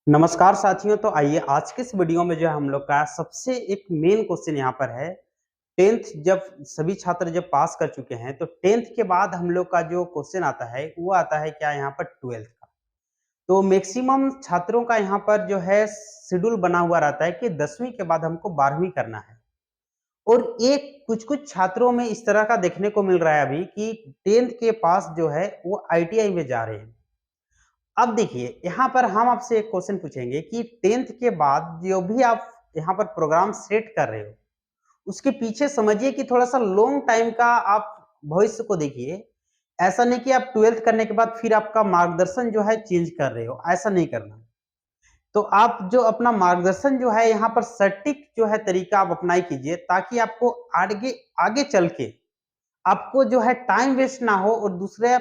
नमस्कार साथियों। तो आइए आज के इस वीडियो में जो है हम लोग का सबसे एक मेन क्वेश्चन यहाँ पर है। 10th जब सभी छात्र जब पास कर चुके हैं तो 10th के बाद हम लोग का जो क्वेश्चन आता है वो आता है क्या यहाँ पर 12th का। तो मैक्सिमम छात्रों का यहाँ पर जो है शेड्यूल बना हुआ रहता है कि 10वीं के बाद हमको 12वीं करना है। और एक कुछ-कुछ छात्रों में इस तरह का देखने को मिल रहा है अभी कि 10th के पास जो है वो आईटीआई में जा रहे हैं। अब देखिए, यहाँ पर हम आपसे एक क्वेश्चन पूछेंगे कि 10th के बाद जो भी आप यहाँ पर प्रोग्राम सेट कर रहे हो, उसके पीछे समझिए कि थोड़ा-सा लॉन्ग टाइम का आप भविष्य को देखिए। ऐसा नहीं कि आप 12th करने के बाद फिर आपका मार्गदर्शन जो है चेंज कर रहे हो, ऐसा नहीं करना। तो आप जो अपना मार्गदर्शन जो है यहाँ पर सटीक जो है तरीका आप अप्लाई कीजिए ताकि आपको आगे आगे चल के आपको जो है टाइम वेस्ट ना हो और दूसरे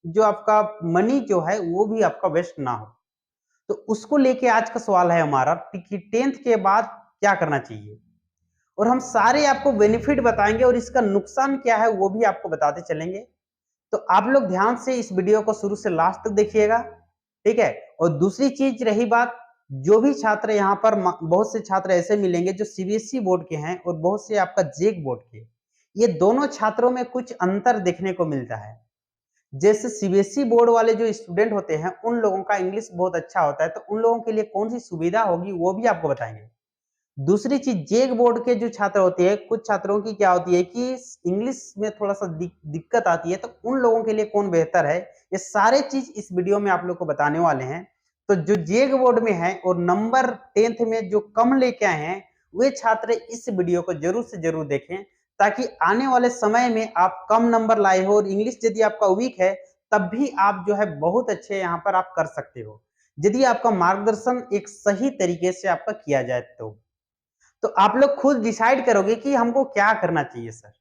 जो आपका मनी जो है वो भी आपका वेस्ट ना हो। तो उसको लेके आज का सवाल है हमारा कि 10th के बाद क्या करना चाहिए, और हम सारे आपको बेनिफिट बताएंगे और इसका नुकसान क्या है वो भी आपको बताते चलेंगे। तो आप लोग ध्यान से इस वीडियो को शुरू से लास्ट तक देखिएगा, ठीक है। और दूसरी चीज रही बात, जो भी छात्र यहाँ पर बहुत से छात्र ऐसे मिलेंगे जो सीबीएसई बोर्ड के हैं और बहुत से आपका जेक बोर्ड के, ये दोनों छात्रों में कुछ अंतर देखने को मिलता है। जैसे सीबीएसई बोर्ड वाले जो स्टूडेंट होते हैं उन लोगों का इंग्लिश बहुत अच्छा होता है, तो उन लोगों के लिए कौन सी सुविधा होगी वो भी आपको बताएंगे। दूसरी चीज, जेक बोर्ड के जो छात्र होते हैं, कुछ छात्रों की क्या होती है कि इंग्लिश में थोड़ा सा दिक्कत आती है, तो उन लोगों के लिए कौन बेहतर है, ये सारे चीज इस वीडियो में आप लोग को बताने वाले हैं। तो जो जेक बोर्ड में है और नंबर 10th में जो कम लेके आए हैं, वे छात्र इस वीडियो को जरूर से जरूर देखें ताकि आने वाले समय में आप कम नंबर लाए हो और इंग्लिश यदि आपका वीक है तब भी आप जो है बहुत अच्छे यहाँ पर आप कर सकते हो, यदि आपका मार्गदर्शन एक सही तरीके से आपका किया जाए। तो आप लोग खुद डिसाइड करोगे कि हमको क्या करना चाहिए सर।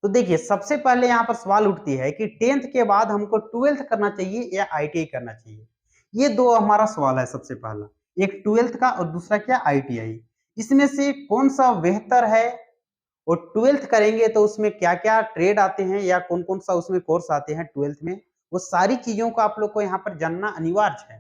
तो देखिए, सबसे पहले यहाँ पर सवाल उठती है कि 10th के बाद हमको 12th करना चाहिए या आईटीआई करना चाहिए। ये दो हमारा सवाल है। सबसे पहला एक 12th का और दूसरा क्या, आईटीआई। इसमें से कौन सा बेहतर है, और 12th करेंगे तो उसमें क्या क्या ट्रेड आते हैं या कौन कौन सा उसमें कोर्स आते हैं 12th में, वो सारी चीजों को आप लोग को यहाँ पर जानना अनिवार्य है।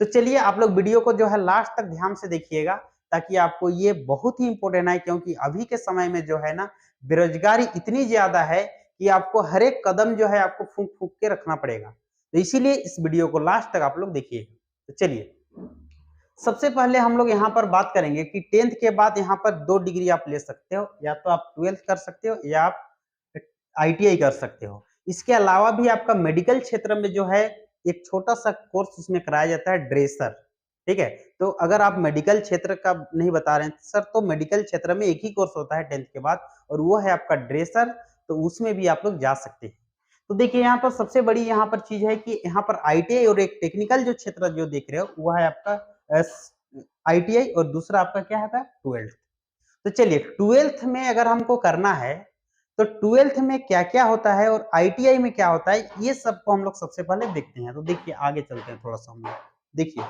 तो चलिए आप लोग वीडियो को जो है लास्ट तक ध्यान से देखिएगा ताकि आपको ये बहुत ही इंपॉर्टेंट है, क्योंकि अभी के समय में जो है ना बेरोजगारी इतनी ज्यादा है कि आपको हर एक कदम जो है आपको फूंक फूंक के रखना पड़ेगा। तो इसीलिए इस वीडियो को लास्ट तक आप लोग देखिए। तो चलिए, सबसे पहले हम लोग यहाँ पर बात करेंगे कि 10th के बाद यहाँ पर 2 डिग्री आप ले सकते हो, या तो आप 12th कर सकते हो या आप आईटीआई कर सकते हो। इसके अलावा भी आपका मेडिकल क्षेत्र में जो है एक छोटा सा कोर्स उसमें कराया जाता है, ड्रेसर, ठीक है। तो अगर आप मेडिकल क्षेत्र का नहीं बता रहे हैं सर, तो मेडिकल क्षेत्र में एक ही कोर्स होता है 10th के बाद और वो है आपका ड्रेसर। तो उसमें भी आप लोग जा सकते हैं। तो देखिए, यहाँ पर सबसे बड़ी यहाँ पर चीज है कि यहाँ पर आईटीआई और एक टेक्निकल जो क्षेत्र जो देख रहे हो वो है आपका आईटीआई, और दूसरा आपका क्या है 12th। तो चलिए, 12th में अगर हमको करना है तो 12th में क्या क्या होता है और आईटीआई में क्या होता है, ये सबको हम लोग सबसे पहले देखते हैं। तो देखिए, आगे चलते हैं थोड़ा सा हम लोग। देखिए,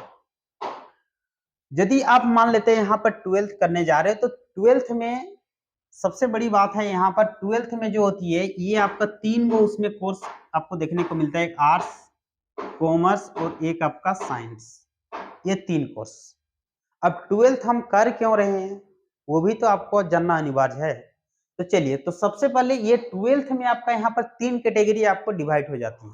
यदि आप मान लेते हैं यहाँ पर 12th करने जा रहे हैं तो 12th में सबसे बड़ी बात है, यहाँ पर 12th में जो होती है ये आपका 3 गो उसमें कोर्स आपको देखने को मिलता है, एक आर्ट्स, कॉमर्स और एक आपका साइंस, ये 3 कोर्स। अब 12th हम कर क्यों रहे हैं वो भी तो आपको जानना अनिवार्य है। तो चलिए, तो सबसे पहले ये 12th में आपका यहाँ पर 3 कैटेगरी आपको डिवाइड हो जाती है,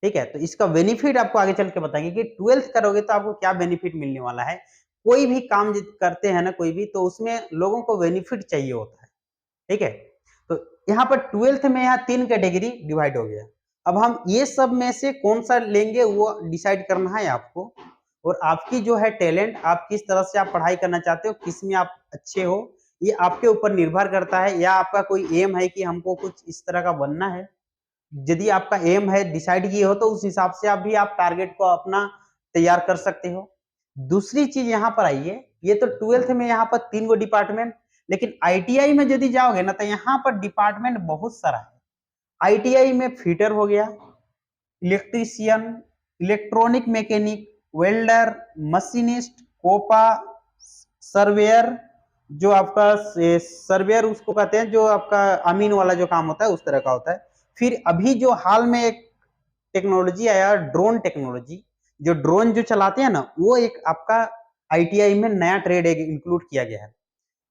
ठीक है। तो इसका बेनिफिट आपको आगे चल के बताएंगे कि 12th करोगे तो आपको क्या बेनिफिट मिलने वाला है। कोई भी काम करते हैं ना कोई भी, तो उसमें लोगों को बेनिफिट चाहिए होता है, ठीक है। तो यहाँ पर 12th में यहाँ 3 कैटेगरी डिवाइड हो गया। अब हम ये सब में से कौन सा लेंगे वो डिसाइड करना है आपको, और आपकी जो है टैलेंट, आप किस तरह से आप पढ़ाई करना चाहते हो, किस में आप अच्छे हो, ये आपके ऊपर निर्भर करता है। या आपका कोई एम है कि हमको कुछ इस तरह का बनना है, यदि आपका एम है, डिसाइड किए हो, तो उस हिसाब से आप टारगेट को अपना तैयार कर सकते हो। दूसरी चीज यहाँ पर आइए, ये तो 12th में यहाँ पर 3 गो डिपार्टमेंट, लेकिन आईटीआई में यदि जाओगे ना तो यहाँ पर डिपार्टमेंट बहुत सारा है। आईटीआई में फिटर हो गया, electrician, electronic mechanic, welder, machinist, COPA, surveyor, जो आपका सर्वेयर उसको कहते हैं जो आपका अमीन वाला जो काम होता है उस तरह का होता है। फिर अभी जो हाल में एक टेक्नोलॉजी आया, ड्रोन टेक्नोलॉजी, जो ड्रोन जो चलाते हैं ना, वो एक आपका आईटीआई में नया ट्रेड इंक्लूड किया गया है।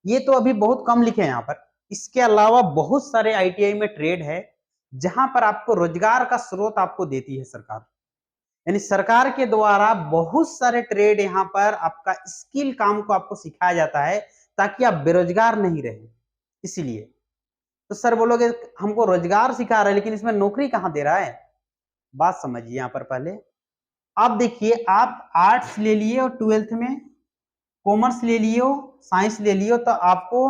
ये तो अभी बहुत कम लिखे हैं यहाँ पर। इसके अलावा बहुत सारे आईटीआई में ट्रेड है जहां पर आपको रोजगार का स्रोत आपको देती है सरकार। यानी सरकार के द्वारा बहुत सारे ट्रेड यहाँ पर आपका स्किल काम को आपको सिखाया जाता है ताकि आप बेरोजगार नहीं रहे। इसीलिए तो सर बोलोगे हमको रोजगार सिखा रहा है लेकिन इसमें नौकरी कहाँ दे रहा है? बात समझिए यहाँ पर पहले। आप देखिए, आप आर्ट्स ले लिए और 12th में, कॉमर्स ले लियो, साइंस ले लियो, तो आपको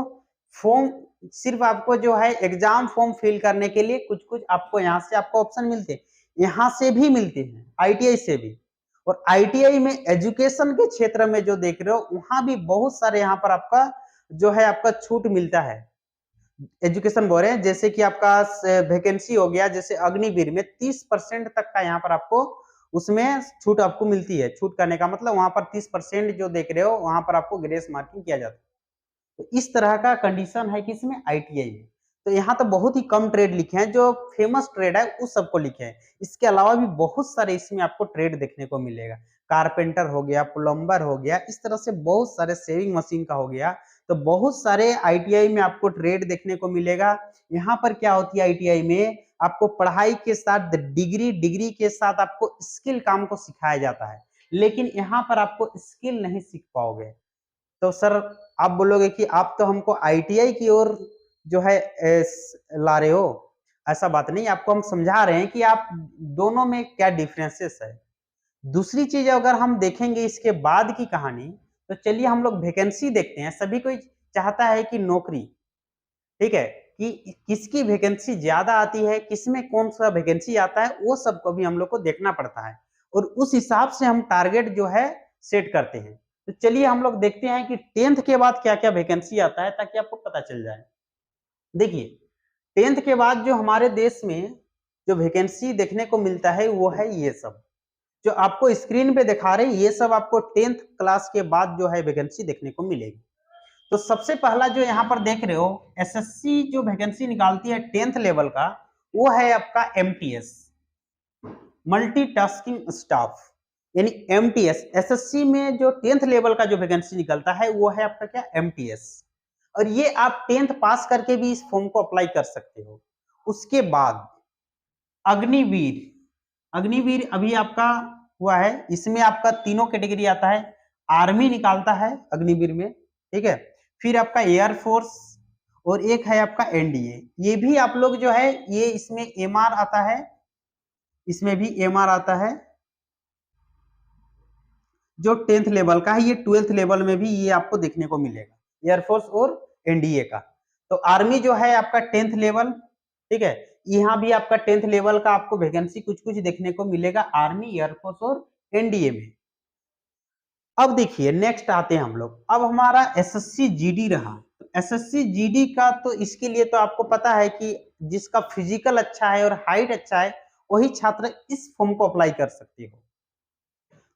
फॉर्म, सिर्फ आपको जो है एग्जाम फॉर्म फिल करने के लिए कुछ कुछ आपको यहाँ से आपको ऑप्शन मिलते हैं, यहाँ से भी मिलते हैं, आईटीआई से भी। और आईटीआई में एजुकेशन के क्षेत्र में जो देख रहे हो वहां भी बहुत सारे यहाँ पर आपका जो है आपका छूट मिलता है। एजुकेशन बोल रहे हैं, जैसे कि आपका वैकेंसी हो गया, जैसे अग्निवीर में 30% तक का यहाँ पर आपको उसमें छूट आपको मिलती है। छूट करने का मतलब वहां पर 30% जो देख रहे हो वहां पर आपको ग्रेस मार्किंग किया जाता है। तो इस तरह का कंडीशन है कि इसमें आईटीआई में। तो यहाँ तो बहुत ही कम ट्रेड लिखे हैं, जो फेमस ट्रेड है उस सबको लिखे हैं। इसके अलावा भी बहुत सारे इसमें आपको ट्रेड देखने को मिलेगा। कारपेंटर हो गया, प्लम्बर हो गया, इस तरह से बहुत सारे, सेविंग मशीन का हो गया। तो बहुत सारे आईटीआई में आपको ट्रेड देखने को मिलेगा। यहाँ पर क्या होती है आईटीआई में, आपको पढ़ाई के साथ डिग्री, डिग्री के साथ आपको स्किल काम को सिखाया जाता है। लेकिन यहाँ पर आपको स्किल नहीं सीख पाओगे। तो सर आप बोलोगे कि आप तो हमको आईटीआई की ओर जो है ला रहे हो। ऐसा बात नहीं, आपको हम समझा रहे हैं कि आप दोनों में क्या डिफरेंसेस है। दूसरी चीज अगर हम देखेंगे इसके बाद की कहानी, तो चलिए हम लोग वैकेंसी देखते हैं। सभी कोई चाहता है कि नौकरी, ठीक है, कि किसकी वैकेंसी ज्यादा आती है, किसमें कौन सा वैकेंसी आता है, वो सबको भी हम लोग को देखना पड़ता है और उस हिसाब से हम टारगेट जो है सेट करते हैं। तो चलिए हम लोग देखते हैं कि 10th के बाद क्या क्या वैकेंसी आता है ताकि आपको पता चल जाए। देखिए, 10th के बाद जो हमारे देश में जो वैकेंसी देखने को मिलता है वो है ये सब जो आपको स्क्रीन पे दिखा रहे हैं। ये सब आपको 10th क्लास के बाद जो है वैकेंसी देखने को मिलेगी। तो सबसे पहला जो यहाँ पर देख रहे हो, एसएससी जो वैकेंसी निकालती है 10th लेवल का, वो है आपका एमटीएस, मल्टीटास्किंग स्टाफ, यानी एमटीएस। एसएससी में जो 10th लेवल का जो वैकेंसी निकलता है वो है आपका क्या, एमटीएस। और ये आप 10th पास करके भी इस फॉर्म को अप्लाई कर सकते हो। उसके बाद अग्निवीर, अग्निवीर अभी आपका हुआ है, इसमें आपका तीनों कैटेगरी आता है। आर्मी निकालता है अग्निवीर में, ठीक है, फिर आपका एयरफोर्स और एक है आपका एनडीए। ये भी आप लोग जो है ये इसमें एमआर आता है, इसमें भी एमआर आता है जो 10th लेवल का है। ये 12th लेवल में भी ये आपको देखने को मिलेगा, एयरफोर्स और एनडीए का। तो आर्मी जो है आपका 10th लेवल, ठीक है, यहाँ भी आपका 10th लेवल का आपको वैकेंसी कुछ कुछ देखने को मिलेगा आर्मी, एयरफोर्स और एनडीए में। अब देखिए नेक्स्ट आते हैं हम लोग, अब हमारा एसएससी जीडी रहा। एसएससी जीडी का तो इसके लिए तो आपको पता है कि जिसका फिजिकल अच्छा है और हाइट अच्छा है वही छात्र इस फॉर्म को अप्लाई कर सकते हो।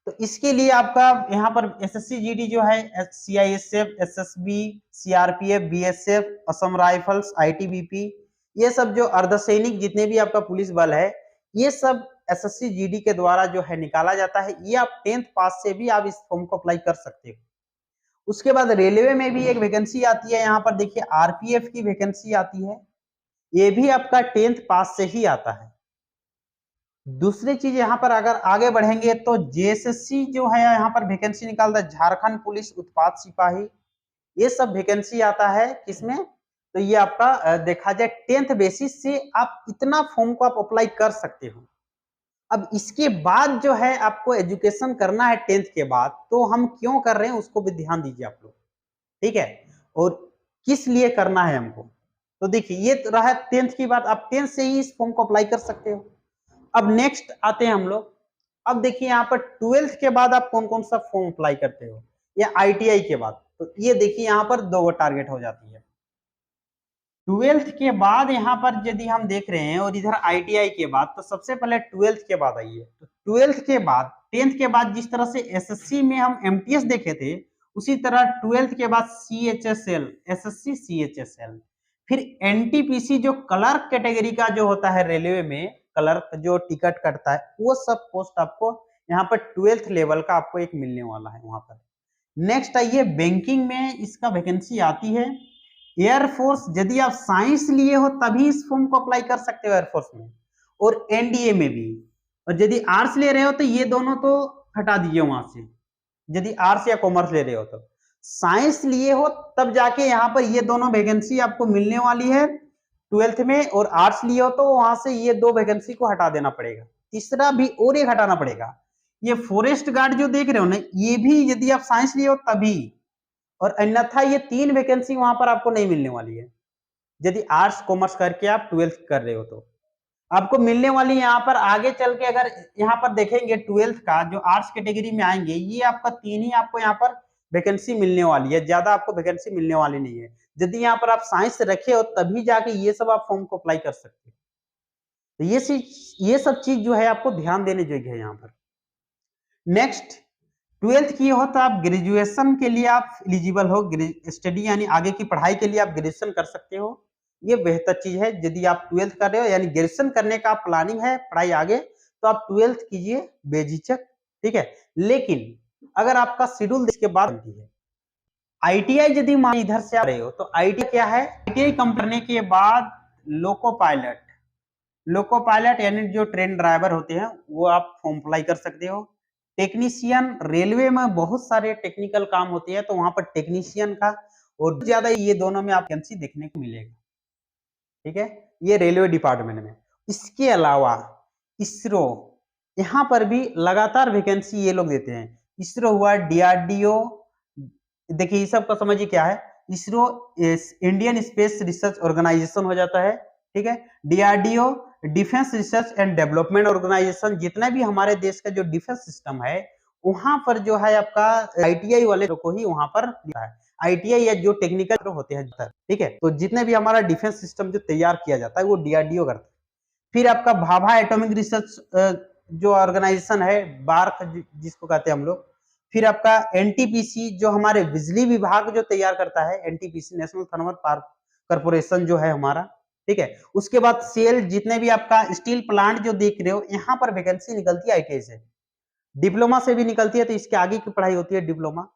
तो इसके लिए आपका यहाँ पर एसएससी जीडी जो है CISF, SSB, CRPF, BSF, Assam rifles, ITBP, ये सब जो अर्धसैनिक जितने भी आपका पुलिस बल है, ये सब एसएससी जीडी के द्वारा जो है निकाला जाता है। ये आप 10th पास से भी आप इस फॉर्म को अप्लाई कर सकते हो। उसके बाद रेलवे में भी एक वैकेंसी आती है, यहाँ पर देखिए आरपीएफ की वैकेंसी आती है। ये भी आपका 10th पास से ही आता है। दूसरी चीज यहाँ पर अगर आगे बढ़ेंगे तो जेएसएससी जो है यहाँ पर वैकेंसी निकालता है, झारखंड पुलिस उत्पाद सिपाही, ये सब वैकेंसी आता है किसमें, तो ये आपका देखा जाए 10th बेसिस से आप इतना फॉर्म को आप अप्लाई कर सकते हो। अब इसके बाद जो है आपको एजुकेशन करना है 10th के बाद, तो हम क्यों कर रहे हैं उसको भी ध्यान दीजिए आप लोग, ठीक है, और किस लिए करना है हमको। तो देखिए ये तो रहा 10th की बात, आप 10th से ही इस फॉर्म को अप्लाई कर सकते हो। अब नेक्स्ट आते हैं हम लोग, अब देखिए यहाँ पर 12th के बाद आप कौन कौन सा फॉर्म अप्लाई करते हो, या आईटीआई के बाद। तो ये देखिए यहाँ पर दो टारगेट हो जाती है। 12th के बाद यहाँ पर यदि हम देख रहे हैं और इधर आईटीआई के बाद, तो सबसे पहले 12th के बाद आइए। तो 12th के बाद, 10th के बाद जिस तरह से एसएससी में हम एमटीएस देखे थे, उसी तरह 12th के बाद सीएचएसएल, एसएससी सीएचएसएल, फिर एनटीपीसी जो क्लर्क कैटेगरी का जो होता है रेलवे में, क्लर्क जो टिकट कटता है, वो सब पोस्ट आपको यहाँ पर 12th लेवल का आपको एक मिलने वाला है वहां पर। नेक्स्ट आइए बैंकिंग में इसका वैकेंसी आती है। एयरफोर्स यदि आप साइंस लिए हो तभी इस फॉर्म को अप्लाई कर सकते हो एयरफोर्स में, और एनडीए में भी। और यदि आर्ट्स ले रहे हो तो ये दोनों तो हटा दीजिए वहां से, यदि आर्ट्स या कॉमर्स ले रहे हो तो। साइंस लिए हो तब जाके यहाँ पर ये दोनों वैकेंसी आपको मिलने वाली है 12th में, और आर्ट्स लिए हो तो वहां से ये 2 वैकेंसी को हटा देना पड़ेगा। तीसरा भी और एक हटाना पड़ेगा, ये फॉरेस्ट गार्ड जो देख रहे हो ना, ये भी यदि आप साइंस लिए हो तभी, और अन्यथा ये 3 वैकेंसी वहां पर आपको नहीं मिलने वाली है यदि आर्ट्स कॉमर्स करके आप 12th कर रहे हो तो। आपको मिलने वाली यहाँ पर आगे चल के, अगर यहाँ पर देखेंगे 12th का जो आर्ट्स कैटेगरी में आएंगे, ये आपका 3 ही आपको यहाँ पर वैकेंसी मिलने वाली है, ज्यादा आपको वैकेंसी मिलने वाली नहीं है। यदि यहाँ पर आप साइंस रखे हो तभी जाके ये सब आप फॉर्म को अप्लाई कर सकते हो। तो ये सब चीज जो है आपको ध्यान देने योग्य है यहाँ पर। नेक्स्ट 12th की हो तो आप ग्रेजुएशन के लिए आप एलिजिबल हो, स्टडी यानी आगे की पढ़ाई के लिए आप ग्रेजुएशन कर सकते हो। ये बेहतर चीज है, यदि आप 12th कर रहे हो यानी ग्रेजुएशन करने का प्लानिंग है पढ़ाई आगे, तो आप 12th कीजिए बेझिझक, ठीक है। लेकिन अगर आपका शेड्यूल इसके बाद बनती है, आईटीआई यदि मान इधर से आ रहे हो तो आईटीआई क्या है, आईटीआई कंप्लीट करने के बाद लोको पायलट यानी जो ट्रेन ड्राइवर होते हैं वो आप फॉर्म अप्लाई कर सकते हो। टेक्नीशियन, रेलवे में बहुत सारे टेक्निकल काम होते हैं तो वहां पर टेक्नीशियन का, और ज्यादा ये दोनों में आप वैकेंसी देखने को मिलेगा, ठीक है, ये रेलवे डिपार्टमेंट में। इसके अलावा इसरो, यहाँ पर भी लगातार वैकेंसी ये लोग देते हैं। इसरो हुआ, डीआरडीओ, देखिए ये सब का समझिए क्या है। ISRO Indian space research organisation हो जाता है, ठीक है। DRDO defence research and development organisation, जितना भी हमारे देश का जो डिफेंस सिस्टम है वहां पर जो है आपका आईटीआई वाले को ही वहां पर है। आईटीआई या जो टेक्निकल होते हैं, ठीक है, तो जितने भी हमारा डिफेंस सिस्टम जो तैयार किया जाता है वो डीआरडीओ करता है। फिर आपका भाभा एटॉमिक रिसर्च जो ऑर्गेनाइजेशन है, बार्क जिसको कहते हैं हम लोग। फिर आपका एनटीपीसी जो हमारे बिजली विभाग जो तैयार करता है, NTPC national thermal power corporation जो है हमारा, ठीक है। उसके बाद सेल, जितने भी आपका स्टील प्लांट जो देख रहे हो, यहाँ पर वैकेंसी निकलती है आईटीआई से, डिप्लोमा से भी निकलती है, तो इसके आगे की पढ़ाई होती है डिप्लोमा।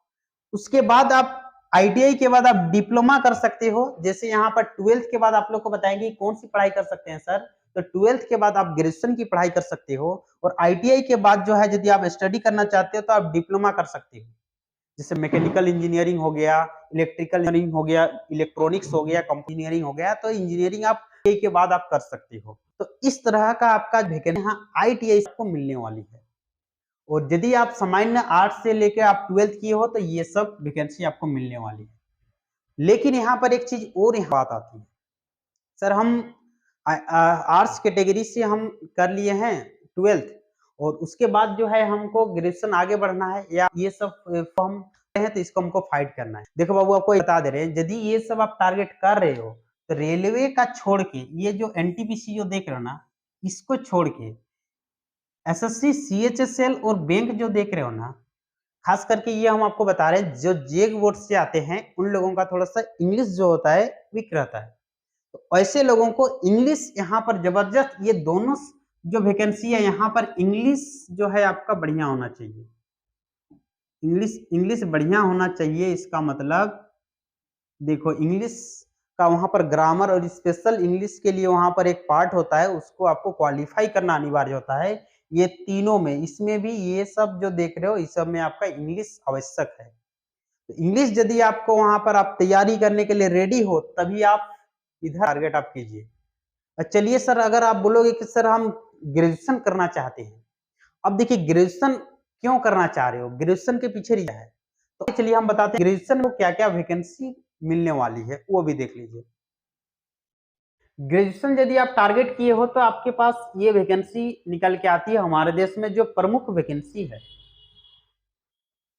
उसके बाद आप आईटीआई के बाद आप डिप्लोमा कर सकते हो। जैसे यहाँ पर 12th के बाद आप लोग को बताएंगे कौन सी पढ़ाई कर सकते हैं सर, तो 12th के बाद आप ग्रेजुएशन की पढ़ाई कर सकते हो, और आईटीआई के बाद जो है यदि आप स्टडी करना चाहते हो तो आप डिप्लोमा कर सकते हो। जैसे मैकेनिकल इंजीनियरिंग हो गया, इलेक्ट्रिकल इंजीनियरिंग हो गया, इलेक्ट्रॉनिक्स हो गया, कंप्यूटर इंजीनियरिंग हो गया, तो इंजीनियरिंग आप के बाद आप कर सकते हो। तो इस तरह का आपका वैकेंसी यहाँ आईटीआई को मिलने वाली है। और यदि आप सामान्य आर्ट्स से लेकर आप 12th किए हो तो ये सब वैकेंसी आपको मिलने वाली है। लेकिन यहाँ पर एक चीज और यहाँ बात आती है, सर हम आर्ट्स कैटेगरी से हम कर लिए हैं 12th, और उसके बाद जो है हमको ग्रेजुएशन आगे बढ़ना है या ये सब फॉर्म है तो इसको हमको फाइट करना है। देखो बाबू, आपको बता दे रहे हैं, यदि ये सब आप टारगेट कर रहे हो तो रेलवे का छोड़ के, ये जो एनटीपीसी जो देख रहे हो ना, इसको छोड़ के एसएससी, सीएचएसएल और बैंक जो देख रहे हो ना, खास करके ये हम आपको बता रहे हैं, जो जेग बोर्ड से आते हैं उन लोगों का थोड़ा सा इंग्लिश जो होता है वीक रहता है, तो ऐसे लोगों को इंग्लिश यहाँ पर जबरदस्त, ये दोनों जो वैकेंसी है यहाँ पर इंग्लिश जो है आपका बढ़िया होना चाहिए। इंग्लिश बढ़िया होना चाहिए, इसका मतलब देखो इंग्लिश का वहां पर ग्रामर और स्पेशल इंग्लिश के लिए वहां पर एक पार्ट होता है, उसको आपको क्वालिफाई करना अनिवार्य होता है। ये तीनों में, इसमें भी ये सब जो देख रहे हो इस सब में आपका इंग्लिश आवश्यक है। तो इंग्लिश यदि आपको वहां पर आप तैयारी करने के लिए रेडी हो तभी आप इधर टारगेट आप कीजिए। चलिए सर, अगर आप बोलोगे कि सर हम ग्रेजुएशन करना चाहते हैं, अब देखिए ग्रेजुएशन क्यों करना चाह रहे हो, ग्रेजुएशन के पीछे रीजन है, तो चलिए हम बताते हैं ग्रेजुएशन में क्या क्या वैकेंसी मिलने वाली है, वो भी देख लीजिए। ग्रेजुएशन यदि आप टारगेट किए हो तो आपके पास ये वैकेंसी निकल के आती है हमारे देश में, जो प्रमुख वैकेंसी है।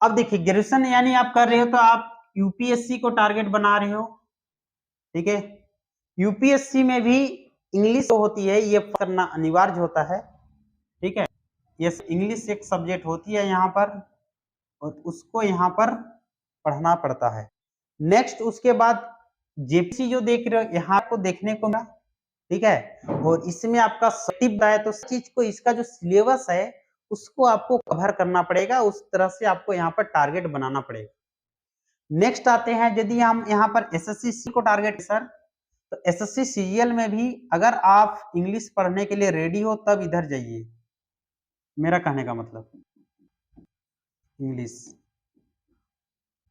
अब देखिए ग्रेजुएशन यानी आप कर रहे हो तो आप यूपीएससी को टारगेट बना रहे हो, ठीक है। यूपीएससी में भी इंग्लिश होती है, ये करना अनिवार्य होता है, ठीक है। ये इंग्लिश एक सब्जेक्ट होती है यहाँ पर, और उसको यहाँ पर पढ़ना पड़ता है। नेक्स्ट उसके बाद जेपीसी जो देख रहे हो यहाँ को देखने को मिला, ठीक है, और इसमें आपका है, तो चीज को इसका जो सिलेबस है उसको आपको कवर करना पड़ेगा, उस तरह से आपको यहाँ पर टारगेट बनाना पड़ेगा। नेक्स्ट आते हैं, यदि हम यहाँ पर एसएससी को टारगेट सर, तो एसएससी सीजीएल में भी अगर आप इंग्लिश पढ़ने के लिए रेडी हो तब इधर जाइए, मेरा कहने का मतलब इंग्लिश,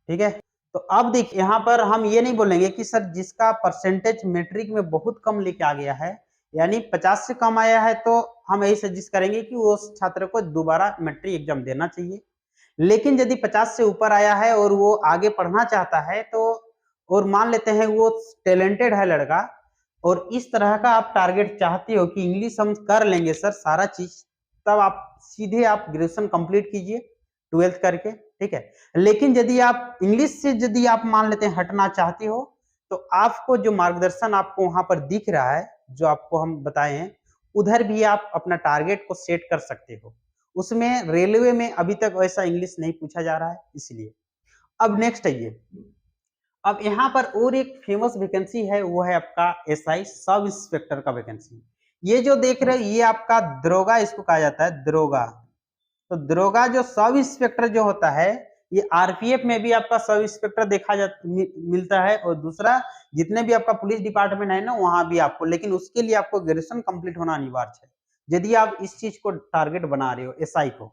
ठीक है। तो अब देखिए यहाँ पर हम ये नहीं बोलेंगे कि सर जिसका परसेंटेज मैट्रिक में बहुत कम लेके आ गया है, यानी 50 से कम आया है, तो हम यही सजेस्ट करेंगे कि उस छात्र को दोबारा मैट्रिक एग्जाम देना चाहिए। लेकिन यदि 50 से ऊपर आया है और वो आगे पढ़ना चाहता है, तो और मान लेते हैं वो टैलेंटेड है लड़का, और इस तरह का आप टारगेट चाहते हो कि इंग्लिश हम कर लेंगे सर सारा चीज, तब आप सीधे आप ग्रेजुएशन कंप्लीट कीजिए 12th करके, ठीक है। लेकिन यदि आप इंग्लिश से यदि आप मान लेते हैं हटना चाहते हो, तो आपको जो मार्गदर्शन आपको वहां पर दिख रहा है, जो आपको हम बताए हैं, उधर भी आप अपना टारगेट को सेट कर सकते हो। उसमें रेलवे में अभी तक वैसा इंग्लिश नहीं पूछा जा रहा है, इसलिए। अब नेक्स्ट आइए, अब यहाँ पर और एक फेमस वैकेंसी है, वो है आपका एसआई सब इंस्पेक्टर का वैकेंसी। ये जो देख रहे हो ये आपका दरोगा इसको कहा जाता है, दरोगा। तो दरोगा जो सब इंस्पेक्टर जो होता है, ये आरपीएफ में भी आपका सब इंस्पेक्टर देखा जा मिलता है, और दूसरा जितने भी आपका पुलिस डिपार्टमेंट है ना वहां भी आपको, लेकिन उसके लिए आपको ग्रेजुएशन कंप्लीट होना अनिवार्य है यदि आप इस चीज को टारगेट बना रहे हो एसआई को,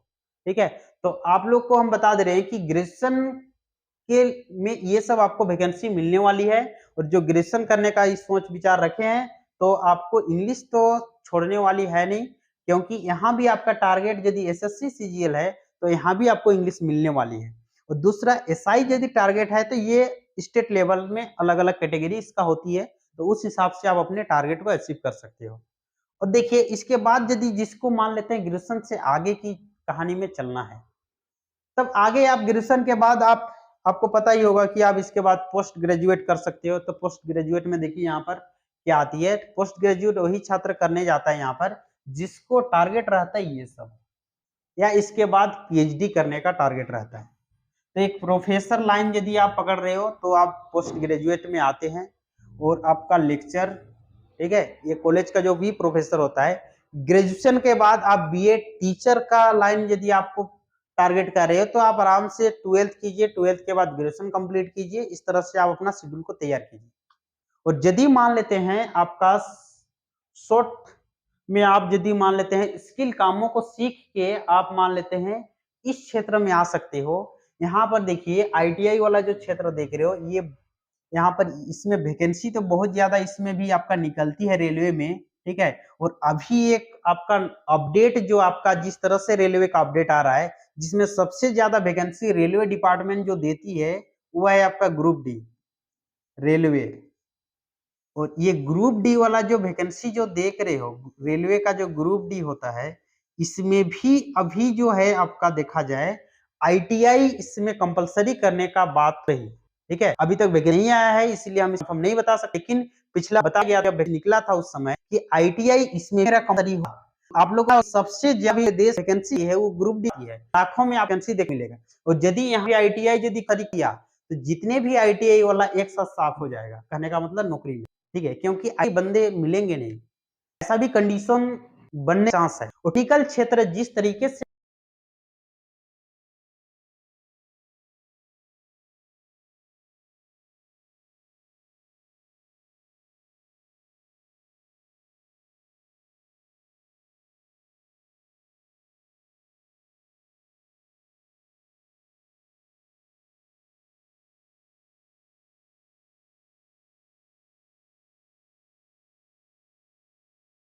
ठीक है। तो आप लोग को हम बता दे रहे हैं कि ग्रेजुएशन के में ये सब आपको वैकेंसी मिलने वाली है, और जो ग्रेजुएशन करने का सोच विचार रखे हैं, तो आपको इंग्लिश तो छोड़ने वाली है नहीं, क्योंकि यहाँ भी आपका टारगेट यदि एसएससी सीजीएल है, तो यहाँ भी आपको इंग्लिश मिलने वाली है। और दूसरा एसआई यदि टारगेट है, तो ये स्टेट लेवल में अलग अलग कैटेगरी इसका होती है, तो उस हिसाब से आप अपने टारगेट को अचीव कर सकते हो। और देखिए इसके बाद यदि जिसको मान लेते हैं ग्रेजुएशन से आगे की कहानी में चलना है, तब आगे आप ग्रेजुएशन के बाद आपको पता ही होगा कि आप इसके बाद पोस्ट ग्रेजुएट कर सकते हो। तो पोस्ट ग्रेजुएट में देखिए यहाँ पर क्या आती है, पोस्ट ग्रेजुएट वही छात्र करने जाता है यहाँ पर जिसको टारगेट रहता है ये सब, या इसके बाद पीएचडी करने का टारगेट रहता है। तो एक प्रोफेसर लाइन यदि आप पकड़ रहे हो, तो आप पोस्ट ग्रेजुएट में आते हैं, और आपका लेक्चर, ठीक है, ये कॉलेज का जो भी प्रोफेसर होता है। ग्रेजुएशन के बाद आप बीए टीचर का लाइन यदि आपको टारगेट कर रहे हो, तो आप आराम से 12th कीजिए, 12th के बाद ग्रेजुएशन कंप्लीट कीजिए, इस तरह से आप अपना शेड्यूल को तैयार कीजिए। और यदि मान लेते हैं आपका शॉर्ट में, आप यदि मान लेते हैं स्किल कामों को सीख के आप मान लेते हैं इस क्षेत्र में आ सकते हो। यहाँ पर देखिए आईटीआई वाला जो क्षेत्र देख रहे हो, ये यहाँ पर इसमें वैकेंसी तो बहुत ज्यादा इसमें भी आपका निकलती है रेलवे में, ठीक है। और अभी एक आपका अपडेट जो आपका जिस तरह से रेलवे का अपडेट आ रहा है, जिसमें सबसे ज्यादा वैकेंसी रेलवे डिपार्टमेंट जो देती है, वो है आपका ग्रुप डी रेलवे। और ये ग्रुप डी वाला जो वैकेंसी जो देख रहे हो, रेलवे का जो ग्रुप डी होता है, इसमें भी अभी जो है आपका देखा जाए आईटीआई इसमें कंपलसरी करने का बात रही, ठीक है। अभी तक वैकेंसी नहीं आया है, इसलिए हम नहीं बता सकते, लेकिन पिछला बता गया जब निकला था उस समय कि आईटीआई इसमें मेरा कंपलसरी हुआ। आप लोग का सबसे ज्यादा देश वैकेंसी है वो ग्रुप डी की है, लाखों में आप वैकेंसी देखने मिलेगा। और यदि यहाँ आईटीआई यदि खड़ी किया, तो जितने भी आईटीआई वाला एक साथ साफ हो जाएगा, कहने का मतलब नौकरी में, ठीक है, क्योंकि आई बंदे मिलेंगे नहीं, ऐसा भी कंडीशन बनने चांस है। और टेक्निकल क्षेत्र जिस तरीके से